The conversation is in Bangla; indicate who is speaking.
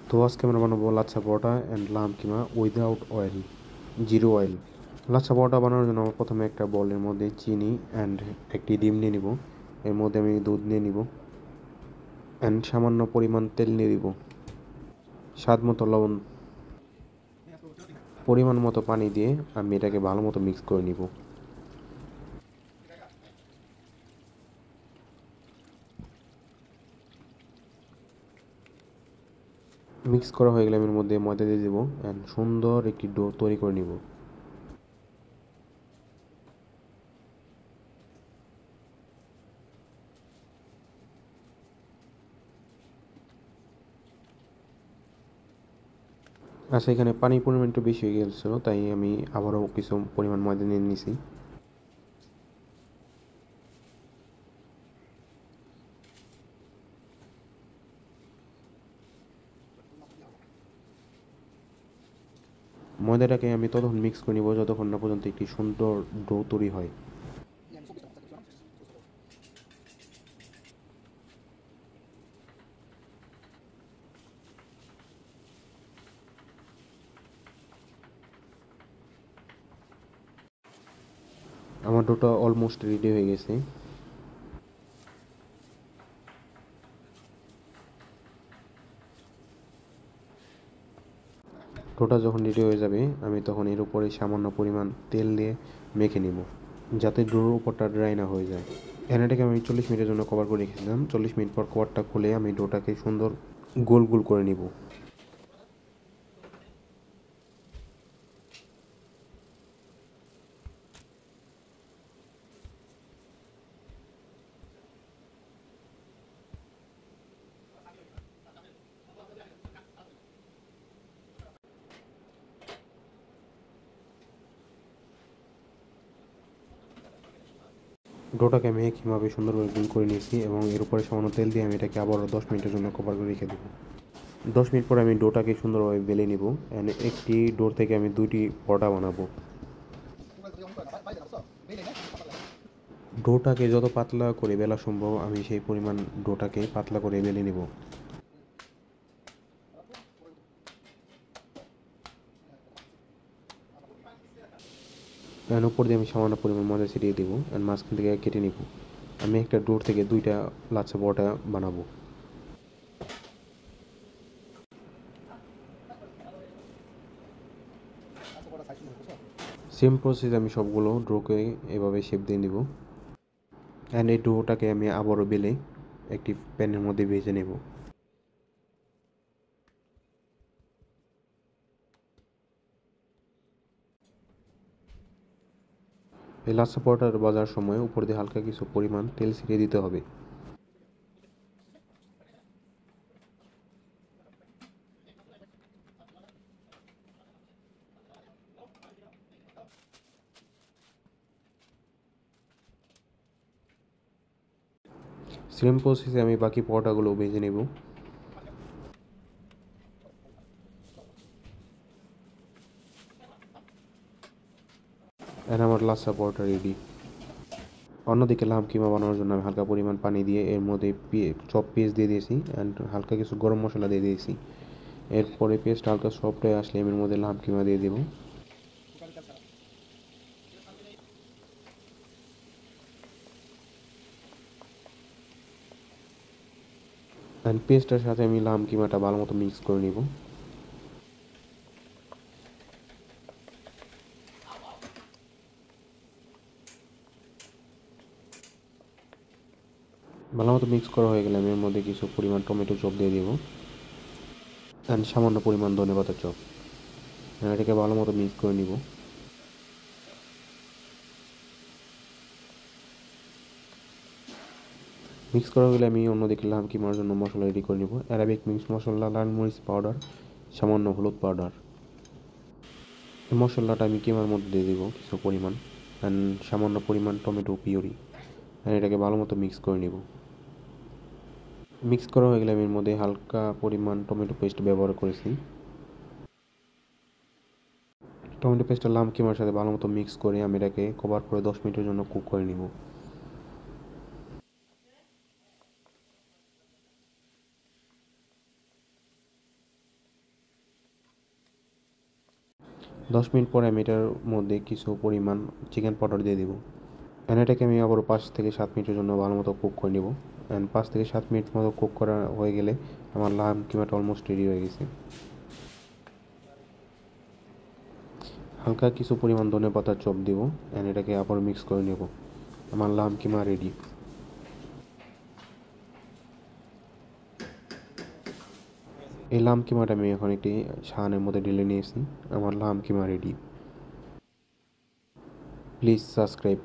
Speaker 1: তো আজকে আমরা বানাবো lachha paratha and lamb keema without oil, zero oil. Lachha paratha বানানোর জন্য আমরা প্রথমে একটা বলের মধ্যে চিনি অ্যান্ড একটি ডিম নিয়ে নিব। এর মধ্যে আমি দুধ নিয়ে নিব অ্যান্ড সামান্য পরিমাণ তেল নিয়ে দিব, স্বাদ মতো লবণ, পরিমাণ মতো পানি দিয়ে আমি এটাকে ভালো মতো মিক্স করে নিব। মিক্স করা হয়ে গেলে আমি এর মধ্যে ময়দা দিয়ে দেবো অ্যান্ড সুন্দর একটি ডো তৈরি করে নিব। আচ্ছা, এখানে পানির পরিমাণ একটু বেশি হয়ে গিয়েছিল, তাই আমি আবারও কিছু পরিমাণ ময়দা নিয়ে নিয়েছি। ময়দাটাকে আমি ততক্ষণ মিক্স করে নিব যতক্ষণ না পর্যন্ত একটি সুন্দর ডো তৈরি হয়। আমার ডোটা অলমোস্ট রেডি হয়ে গেছে। ডোটা যখন রেডি হয়ে যাবে আমি তখন এর উপরে সামান্য পরিমাণ তেল দিয়ে মেখে নিব, যাতে ডোর উপরটা ড্রাই না হয়ে যায়। এটাকে আমি 40 মিনিটের জন্য কভার করে রেখেছিলাম। 40 মিনিট পর কভারটা খুলে আমি ডোটাকে সুন্দর গোল গোল করে নিব। ডোটাকে আমি একইভাবে সুন্দরভাবে গোল করে নিয়েছি এবং এর উপরে সামান্য তেল দিয়ে আমি এটাকে আবারও 10 মিনিটের জন্য কভার করে রেখে দেবো। 10 মিনিট পরে আমি ডোটাকে সুন্দরভাবে বেলে নিব অ্যান্ড একটি ডোর থেকে আমি দুইটি পরোটা বানাবো। ডোটাকে যত পাতলা করে বেলা সম্ভব আমি সেই পরিমাণ ডোটাকে পাতলা করে বেলে নিব। উপর দিয়ে আমি সামান্য পরিমাণ ময়দা ছিটিয়ে দেবো অ্যান্ড মাঝখান থেকে কেটে নিব। আমি একটা ডোর থেকে দুইটা লাচ্ছা পরোটা বানাবো। সেম প্রসেস আমি সবগুলো ডোকে এভাবে শেপ দিয়ে নিব অ্যান্ড এই ডোটাকে আমি আবারও বেলে একটি প্যানের মধ্যে ভেজে নেব। এই লাচ্ছা পরোটার ভাজার সময় উপর দিয়ে হালকা কিছু পরিমাণ তেল ছিটিয়ে দিতে হবে। সেম প্রসেসে আমি বাকি পরোটাগুলো ভেজে নেব। অ্যান্ড আমার লাচ্ছা পরোটা রেডি। অন্যদিকে লাম কিমা বানানোর জন্য আমি হালকা পরিমাণ পানি দিয়ে এর মধ্যে চপ পেঁয়াজ দিয়ে দিয়েছি অ্যান্ড হালকা কিছু গরম মশলা দিয়ে দিয়েছি। এরপরে পেস্টটা হালকা সফট হয়ে আসলে আমি এর মধ্যে লাম কিমা দিয়ে দেবো অ্যান্ড পেস্টটার সাথে আমি লাম কিমাটা ভালো মতো মিক্স করে নিব। ভালো মতো মিক্স করা হয়ে গেলে আমি এর মধ্যে কিছু পরিমাণ টমেটো চপ দিয়ে দেবো অ্যান্ড সামান্য পরিমাণ ধনেপাতার চপ। এটাকে ভালো মতো মিক্স করে নিব। মিক্স করা হলে আমি অন্যদিকে লাম কিমার জন্য মশলা রেডি করে নিব। অ্যারাবিক মিক্স মশলা, লাল মরিচ পাউডার, সামান্য হলুদ পাউডার। এই মশলাটা আমি কিমার মধ্যে দিয়ে দেবো কিছু পরিমাণ অ্যান্ড সামান্য পরিমাণ টমেটো পিউরি অ্যান্ড এটাকে ভালো মতো মিক্স করে নিব। মিক্স করা হয়ে গেলে আমি এর মধ্যে হালকা পরিমাণ টমেটো পেস্ট ব্যবহার করেছি। টমেটো পেস্টটা লাম কিমার সাথে ভালো মতো মিক্স করে আমি এটাকে কভার করে 10 মিনিটের জন্য কুক করে নিব। 10 মিনিট পরে আমি এটার মধ্যে কিছু পরিমাণ চিকেন পাউডার দিয়ে দেবো। অ্যান্ড এটাকে আমি আবারও 5 থেকে 7 মিনিটের জন্য ভালো মতো কুক করে নেব। অ্যান্ড 5 থেকে 7 মিনিট মতো কুক করা হয়ে গেলে আমার লাম কিমাটা অলমোস্ট রেডি হয়ে গেছে। হালকা কিছু পরিমাণ ধনে পাতার চপ দেবো অ্যান্ড এটাকে আবার মিক্স করে নেব। আমার লাম কিমা রেডি। এই লাম কিমাটা আমি এখন একটি সাহানের মধ্যে ঢেলে নিয়েছি। আমার লাম কিমা রেডি। Please subscribe.